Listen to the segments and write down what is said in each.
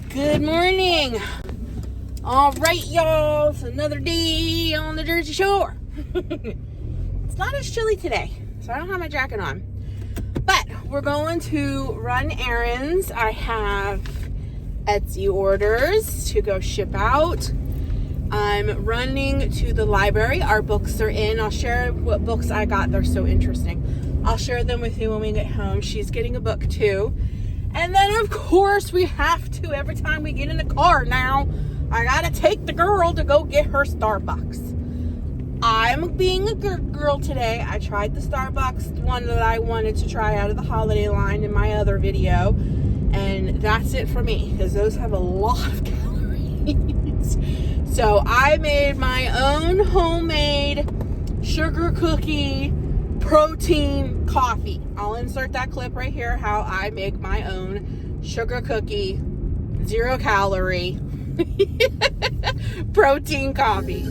Good morning. All right, y'all. It's another day on the Jersey Shore. It's not as chilly today, so I don't have my jacket on. But we're going to run errands. I have Etsy orders to go ship out. I'm running to the library. Our books are in. I'll share what books I got. They're so interesting. I'll share them with you when we get home. She's getting a book too. And then, of course, we have to, every time we get in the car now, I gotta take the girl to go get her Starbucks. I'm being a good girl today. I tried the Starbucks one that I wanted to try out of the holiday line in my other video. And that's it for me, because those have a lot of calories. So I made my own homemade sugar cookie protein coffee. I'll insert that clip right here, how I make my own sugar cookie, 0 calorie protein coffee.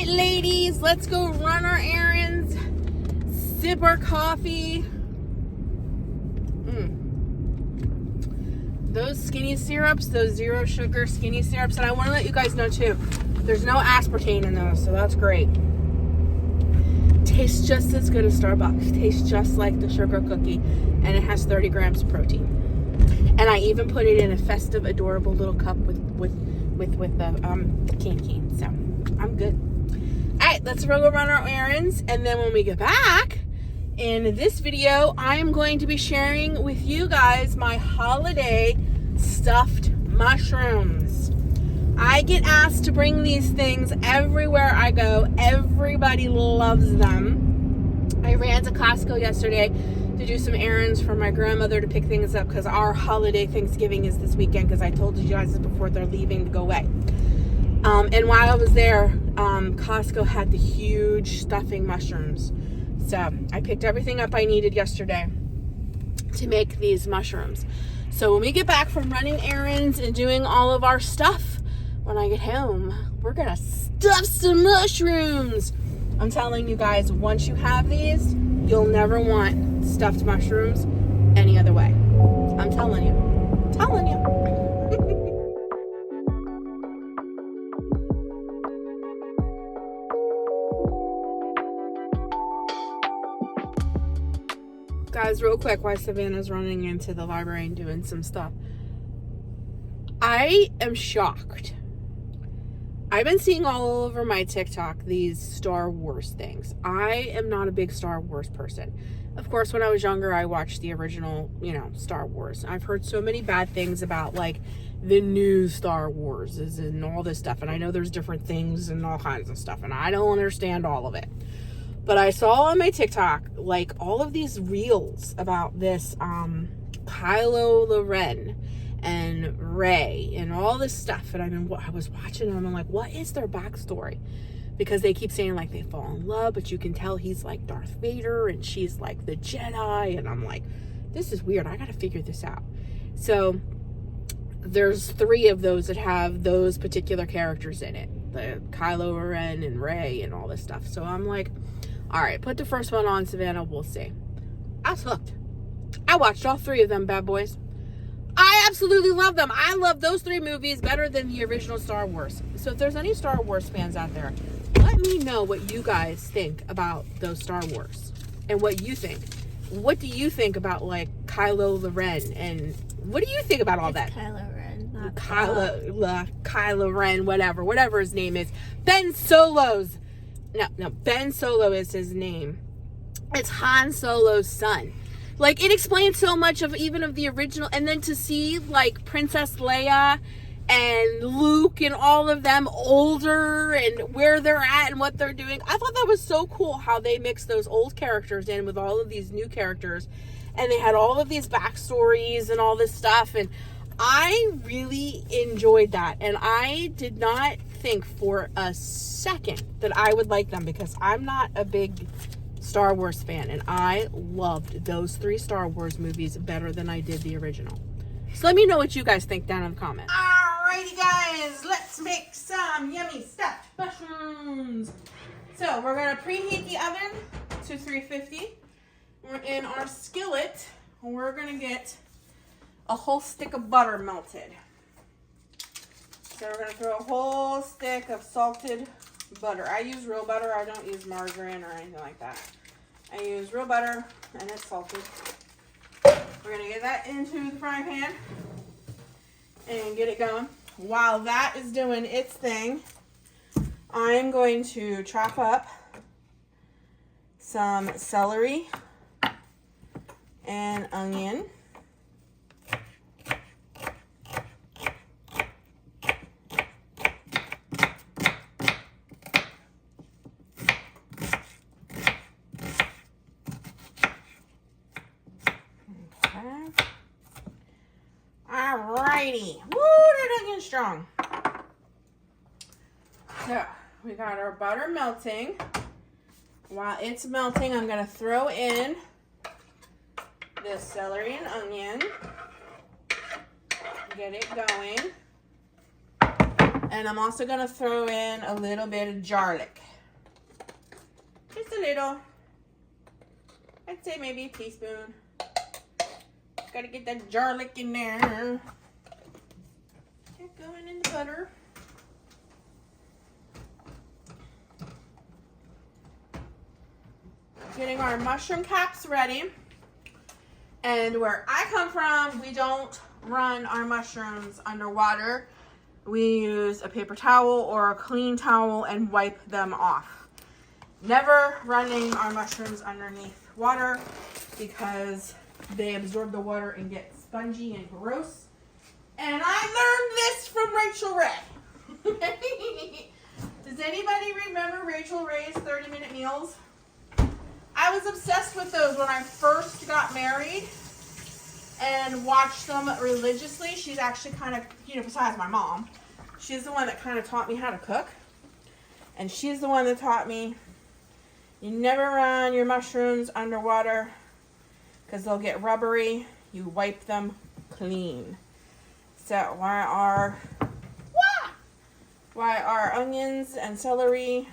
Ladies, let's go run our errands, sip our coffee. Those skinny syrups, those 0 sugar skinny syrups, and I want to let you guys know too, there's no aspartame in those, so that's great. Tastes just as good as Starbucks. Tastes just like the sugar cookie, and it has 30 grams of protein. And I even put it in a festive, adorable little cup with the candy, so I'm good. Alright, let's go run our errands, and then when we get back, in this video, I am going to be sharing with you guys my holiday stuffed mushrooms. I get asked to bring these things everywhere I go. Everybody loves them. I ran to Costco yesterday to do some errands for my grandmother to pick things up, because our holiday Thanksgiving is this weekend, because I told you guys this before, they're leaving to go away. And while I was there, Costco had the huge stuffing mushrooms. So I picked everything up I needed yesterday to make these mushrooms. So when we get back from running errands and doing all of our stuff, when I get home, we're gonna stuff some mushrooms. I'm telling you guys, once you have these, you'll never want stuffed mushrooms any other way. I'm telling you. Telling you. Guys, real quick, while Savannah's running into the library and doing some stuff, I am shocked. I've been seeing all over my TikTok these Star Wars things. I am not a big Star Wars person. Of course, when I was younger, I watched the original, Star Wars. I've heard so many bad things about, like, the new Star Wars and all this stuff. And I know there's different things and all kinds of stuff, and I don't understand all of it. But I saw on my TikTok, like, all of these reels about this Kylo Ren and Rey and all this stuff. And I was watching them, and I'm like, what is their backstory? Because they keep saying, like, they fall in love, but you can tell he's like Darth Vader and she's like the Jedi. And I'm like, this is weird. I got to figure this out. So there's 3 of those that have those particular characters in it. The Kylo Ren and Rey and all this stuff. So I'm like, all right, put the first one on, Savannah. We'll see. I was hooked. I watched all 3 of them bad boys. I absolutely love them. I love those 3 movies better than the original Star Wars. So if there's any Star Wars fans out there, let me know what you guys think about those Star Wars and what you think. What do you think about, like, Kylo Ren, and what do you think about all that? Kylo Ren, not Kylo Ren, whatever his name is. Ben Solo is his name. It's Han Solo's son. Like, it explains so much of even of the original, and then to see like Princess Leia and Luke and all of them older and where they're at and what they're doing. I thought that was so cool how they mixed those old characters in with all of these new characters, and they had all of these backstories and all this stuff, and I really enjoyed that. And I did not think for a second that I would like them, because I'm not a big Star Wars fan, and I loved those 3 Star Wars movies better than I did the original. So let me know what you guys think down in the comments. Alrighty guys, let's make some yummy stuffed mushrooms. So we're gonna preheat the oven to 350. We're in our skillet. We're gonna get a whole stick of butter melted. So we're gonna throw a whole stick of salted butter. I use real butter. I don't use margarine or anything like that. I use real butter and it's salted. We're gonna get that into the frying pan and get it going. While that is doing its thing, I'm going to chop up some celery and onion. Alrighty. Woo, they're getting strong. So, we got our butter melting. While it's melting, I'm going to throw in the celery and onion. Get it going. And I'm also going to throw in a little bit of garlic. Just a little. I'd say maybe a teaspoon. Gotta get that garlic in there. Get going in the butter. Getting our mushroom caps ready. And where I come from, we don't run our mushrooms underwater. We use a paper towel or a clean towel and wipe them off. Never running our mushrooms underneath water, because they absorb the water and get spongy and gross. And I learned this from Rachel Ray. Does anybody remember Rachel Ray's 30-minute meals? I was obsessed with those when I first got married and watched them religiously. She's actually kind of, besides my mom, she's the one that kind of taught me how to cook. And she's the one that taught me, you never run your mushrooms underwater because they'll get rubbery. You wipe them clean. So while our onions and celery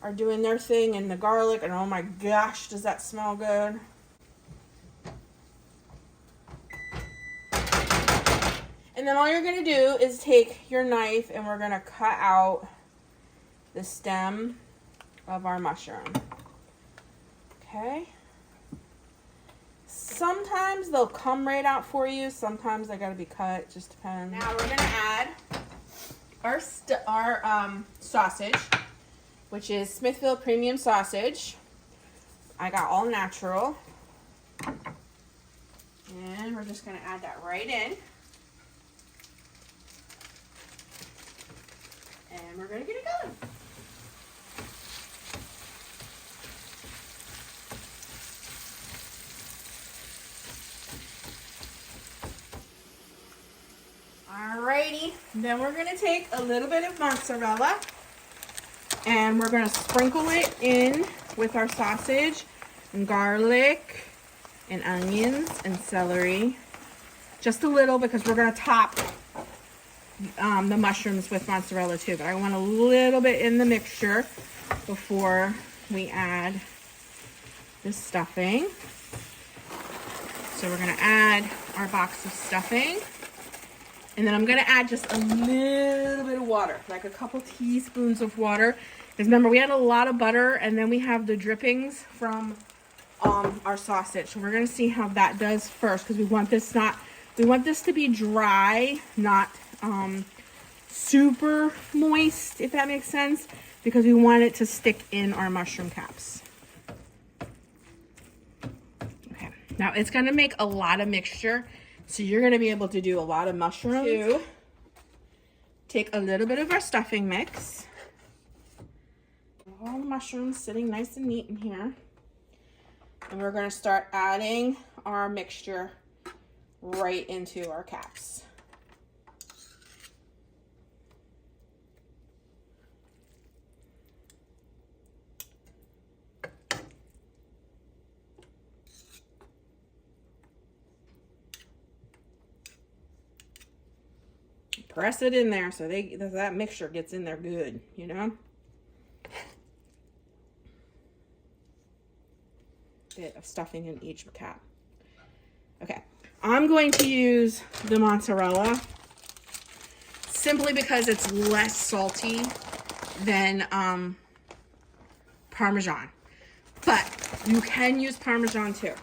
are doing their thing, and the garlic, and oh my gosh, does that smell good. And then all you're going to do is take your knife and we're going to cut out the stem of our mushroom. Okay. Sometimes they'll come right out for you. Sometimes they got to be cut. It just depends. Now we're going to add our sausage, which is Smithfield Premium Sausage. I got all natural. And we're just going to add that right in. And we're going to get it going. Alrighty, then we're going to take a little bit of mozzarella and we're going to sprinkle it in with our sausage and garlic and onions and celery. Just a little, because we're going to top the mushrooms with mozzarella too, but I want a little bit in the mixture before we add the stuffing. So we're going to add our box of stuffing. And then I'm going to add just a little bit of water, like a couple teaspoons of water. Because remember, we had a lot of butter, and then we have the drippings from our sausage. So we're going to see how that does first, because we want this to be dry, not super moist, if that makes sense, because we want it to stick in our mushroom caps. Okay. Now it's gonna make a lot of mixture, so you're gonna be able to do a lot of mushrooms. Take a little bit of our stuffing mix. All the mushrooms sitting nice and neat in here. And we're gonna start adding our mixture right into our caps. Press it in there so that mixture gets in there good, you know? Bit of stuffing in each cap. Okay, I'm going to use the mozzarella simply because it's less salty than Parmesan, but you can use Parmesan too.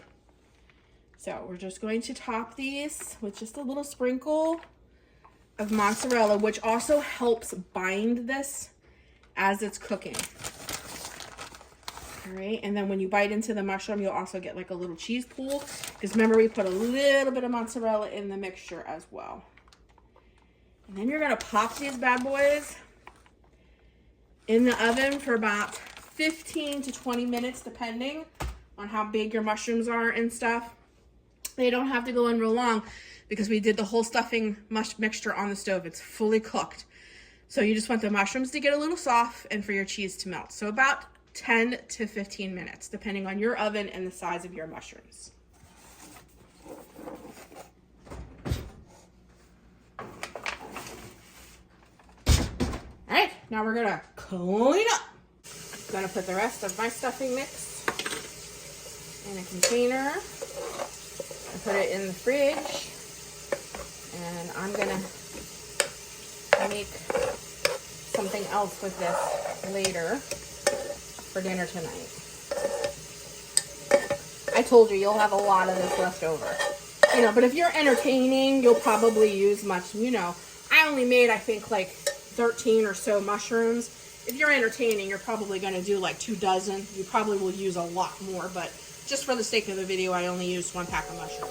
So we're just going to top these with just a little sprinkle of mozzarella, which also helps bind this as it's cooking. All right, and then when you bite into the mushroom, you'll also get like a little cheese pool, because remember we put a little bit of mozzarella in the mixture as well. And then you're gonna pop these bad boys in the oven for about 15 to 20 minutes, depending on how big your mushrooms are and stuff. They don't have to go in real long because we did the whole stuffing mixture on the stove. It's fully cooked. So you just want the mushrooms to get a little soft and for your cheese to melt. So about 10 to 15 minutes, depending on your oven and the size of your mushrooms. All right, now we're gonna clean up. I'm gonna put the rest of my stuffing mix in a container and put it in the fridge. And I'm gonna make something else with this later for dinner tonight. I told you, you'll have a lot of this left over. You know, but if you're entertaining, you'll probably use much, you know. I only made, I think, like 13 or so mushrooms. If you're entertaining, you're probably gonna do like 2 dozen. You probably will use a lot more, but just for the sake of the video, I only used 1 pack of mushrooms.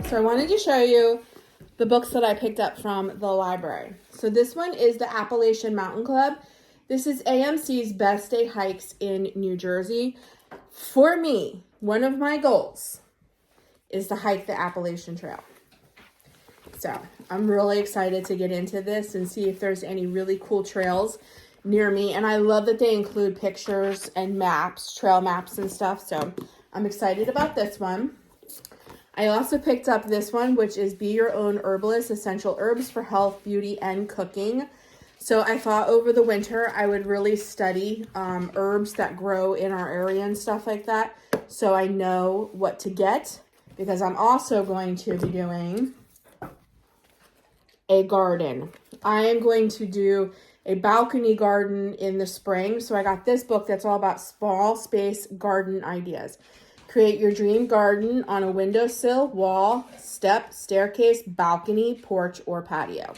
So I wanted to show you the books that I picked up from the library. So this one is the Appalachian Mountain Club. This is AMC's Best Day Hikes in New Jersey. For me, one of my goals is to hike the Appalachian Trail. So I'm really excited to get into this and see if there's any really cool trails near me. And I love that they include pictures and maps, trail maps and stuff. So I'm excited about this one. I also picked up this one, which is Be Your Own Herbalist, Essential Herbs for Health, Beauty, and Cooking. So I thought over the winter I would really study herbs that grow in our area and stuff like that. so I know what to get, because I'm also going to be doing a garden. I am going to do a balcony garden in the spring. So I got this book that's all about small space garden ideas. Create your dream garden on a windowsill, wall, step, staircase, balcony, porch, or patio.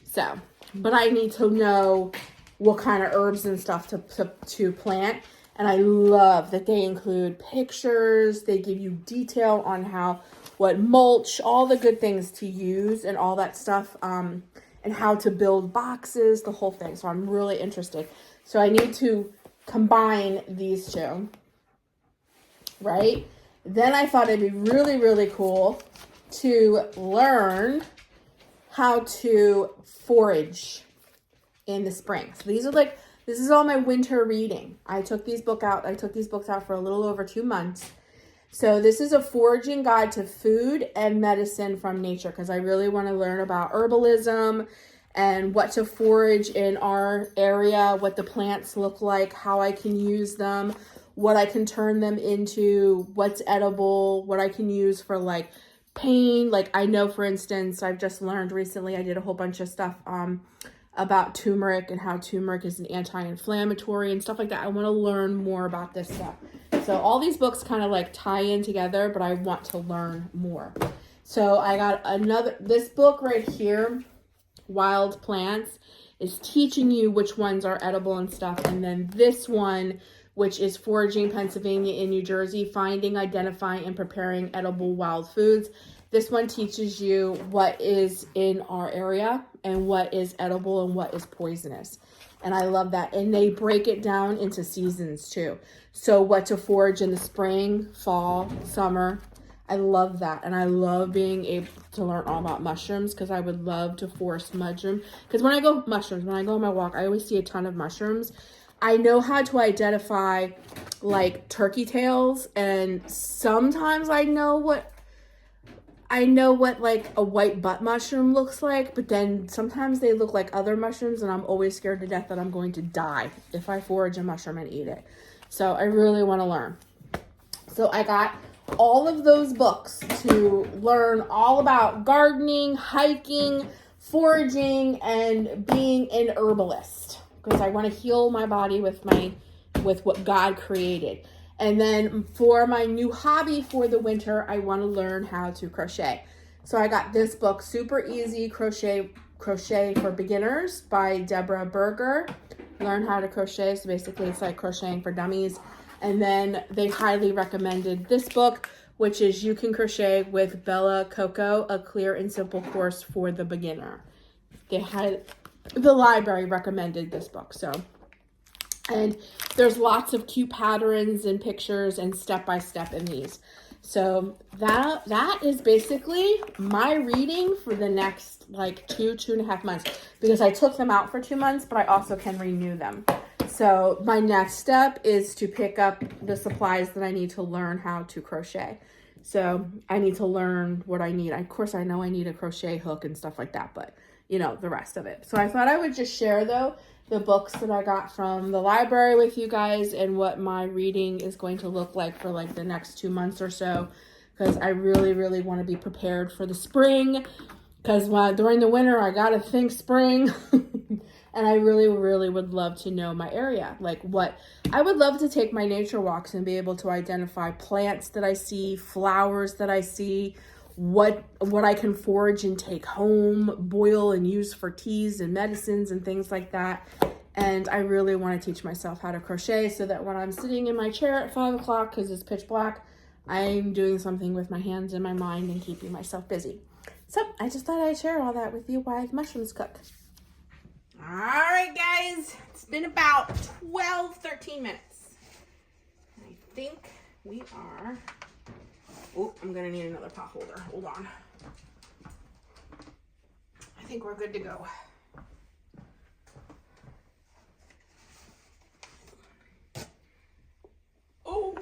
So, but I need to know what kind of herbs and stuff to plant. And I love that they include pictures. They give you detail on what mulch, all the good things to use and all that stuff, and how to build boxes, the whole thing. So I'm really interested. So I need to combine these two, right? Then I thought it'd be really, really cool to learn how to forage in the spring. So this is all my winter reading. I took these books out for a little over 2 months. So this is a foraging guide to food and medicine from nature, because I really want to learn about herbalism and what to forage in our area, what the plants look like, how I can use them, what I can turn them into, what's edible, what I can use for like pain. Like I know, for instance, I've just learned recently, I did a whole bunch of stuff about turmeric and how turmeric is an anti-inflammatory and stuff like that. I want to learn more about this stuff. So all these books kind of like tie in together, but I want to learn more. So I got this book right here, Wild Plants, is teaching you which ones are edible and stuff. And then this one, which is Foraging Pennsylvania and New Jersey, Finding, Identifying, and Preparing Edible Wild Foods. This one teaches you what is in our area and what is edible and what is poisonous. And I love that. And they break it down into seasons too. So what to forage in the spring, fall, summer. I love that. And I love being able to learn all about mushrooms, because I would love to force mushrooms. Because when I go on my walk, I always see a ton of mushrooms. I know how to identify like turkey tails, and sometimes I know what like a white butt mushroom looks like, but then sometimes they look like other mushrooms, and I'm always scared to death that I'm going to die if I forage a mushroom and eat it. So I really want to learn. So I got all of those books to learn all about gardening, hiking, foraging, and being an herbalist, because I want to heal my body with what God created. And then for my new hobby for the winter, I want to learn how to crochet. So I got this book, Super Easy Crochet for Beginners by Deborah Berger. Learn how to crochet. So basically it's like crocheting for dummies. And then they highly recommended this book, which is You Can Crochet with Bella Coco, a clear and simple course for the beginner. The library recommended this book. And there's lots of cute patterns and pictures and step-by-step in these. So that is basically my reading for the next like 2.5 months, because I took them out for 2 months, but I also can renew them. So my next step is to pick up the supplies that I need to learn how to crochet. So I need to learn what I need. Of course, I know I need a crochet hook and stuff like that, but you know, the rest of it. So I thought I would just share though the books that I got from the library with you guys, and what my reading is going to look like for like the next 2 months or so, because I really, really want to be prepared for the spring, because during the winter I gotta think spring. And I really, really would love to know my area. I would love to take my nature walks and be able to identify plants that I see, flowers that I see, what I can forage and take home, boil and use for teas and medicines and things like that. And I really want to teach myself how to crochet, so that when I'm sitting in my chair at 5 o'clock, because it's pitch black, I'm doing something with my hands and my mind and keeping myself busy. So I just thought I'd share all that with you while mushrooms cook. All right, guys, it's been about 13 minutes. I think we are... Oh, I'm going to need another pot holder. Hold on. I think we're good to go. Oh,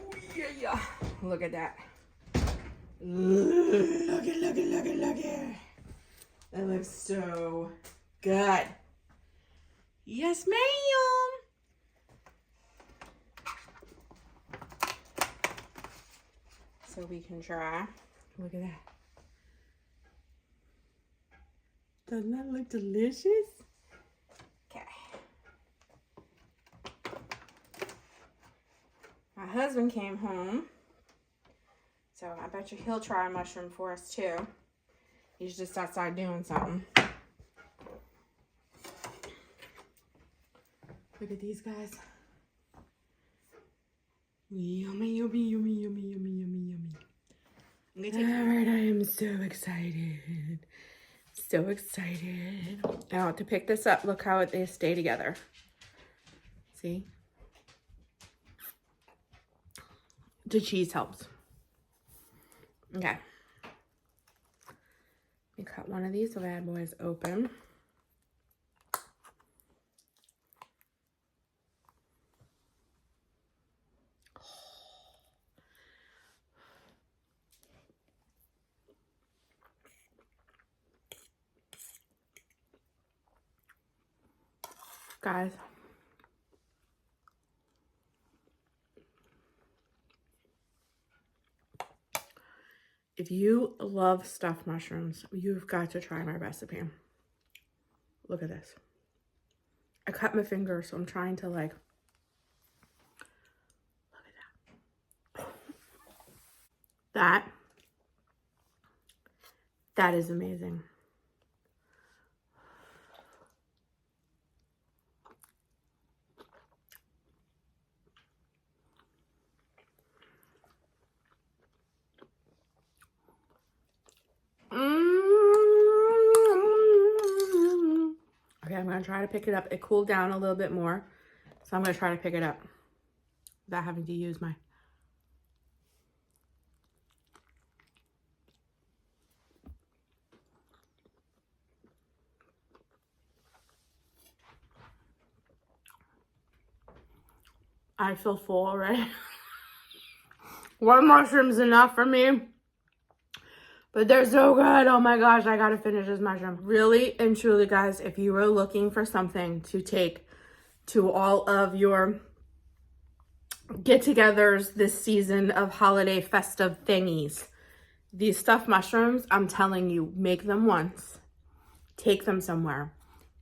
yeah. Look at that. Look at. That looks so good. Yes, ma'am. so we can try. Look at that. Doesn't that look delicious? Okay. My husband came home, so I bet you he'll try a mushroom for us too. He's just outside doing something. Look at these guys. Yummy, yummy, yummy, yummy, yummy, yummy, yummy. Alright, I am so excited. So excited. Now to pick this up, look how they stay together. See? The cheese helps. Okay. We cut one of these bad boys open. Guys, if you love stuffed mushrooms, you've got to try my recipe. Look at this. I cut my finger, so I'm trying to like, look at that. That is amazing. Okay, I'm gonna try to pick it up. It cooled down a little bit more, so I'm gonna try to pick it up without having to use my. I feel full already. One mushroom's enough for me. But they're so good. Oh my gosh, I gotta finish this mushroom. Really and truly, guys, if you were looking for something to take to all of your get-togethers this season of holiday festive thingies, these stuffed mushrooms, I'm telling you, make them once. Take them somewhere.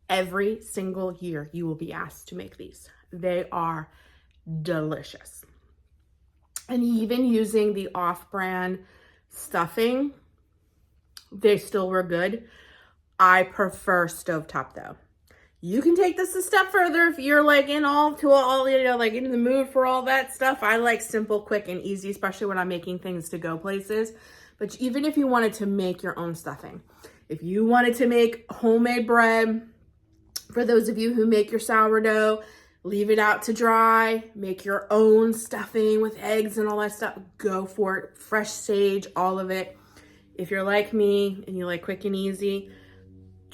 Every single year, you will be asked to make these. They are delicious. And even using the off-brand stuffing, they still were good. I prefer stovetop though. You can take this a step further if you're like in like in the mood for all that stuff. I like simple, quick, and easy, especially when I'm making things to go places. But even if you wanted to make your own stuffing, if you wanted to make homemade bread, for those of you who make your sourdough, leave it out to dry, make your own stuffing with eggs and all that stuff, go for it. Fresh sage, all of it. If you're like me and you like quick and easy,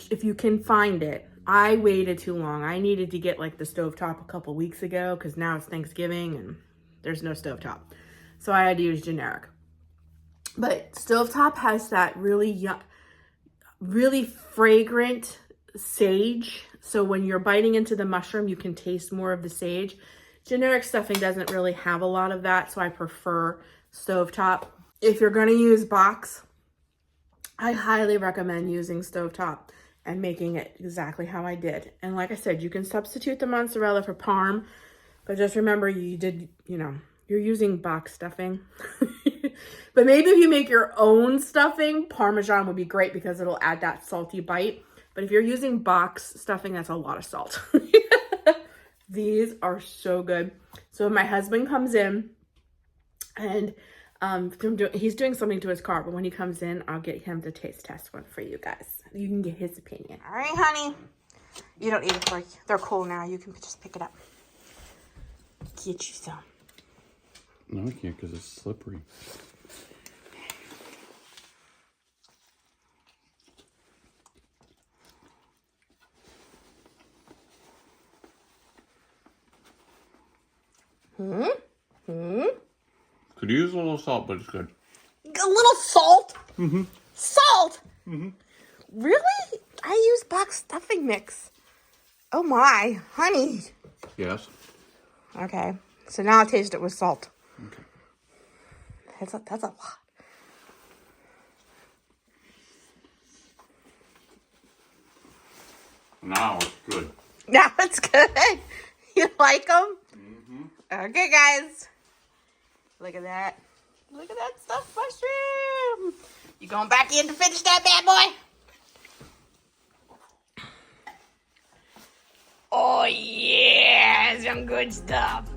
if you can find it. I waited too long. I needed to get like the stovetop a couple weeks ago because now it's Thanksgiving and there's no stovetop. So I had to use generic. But stovetop has that really fragrant sage. So when you're biting into the mushroom, you can taste more of the sage. Generic stuffing doesn't really have a lot of that, so I prefer stovetop. If you're going to use box, I highly recommend using stovetop and making it exactly how I did. And like I said, you can substitute the mozzarella for parm, but just remember you're using box stuffing. But maybe if you make your own stuffing, Parmesan would be great because it'll add that salty bite. But if you're using box stuffing, that's a lot of salt. These are so good. So when my husband comes in and he's doing something to his car, but when he comes in, I'll get him to taste test one for you guys. You can get his opinion. All right, honey. You don't need a fork. They're cool now. You can just pick it up. Get you some. No, I can't because it's slippery. Could use a little salt, but it's good. A little salt? Mm-hmm. Salt? Mm-hmm. Really? I use box stuffing mix. Oh my, honey. Yes. Okay, so now I'll taste it with salt. Okay. That's a lot. Now it's good. Now it's good. You like them? Okay, guys. Look at that. Look at that stuffed mushroom. You going back in to finish that bad boy? Oh, yeah. Some good stuff.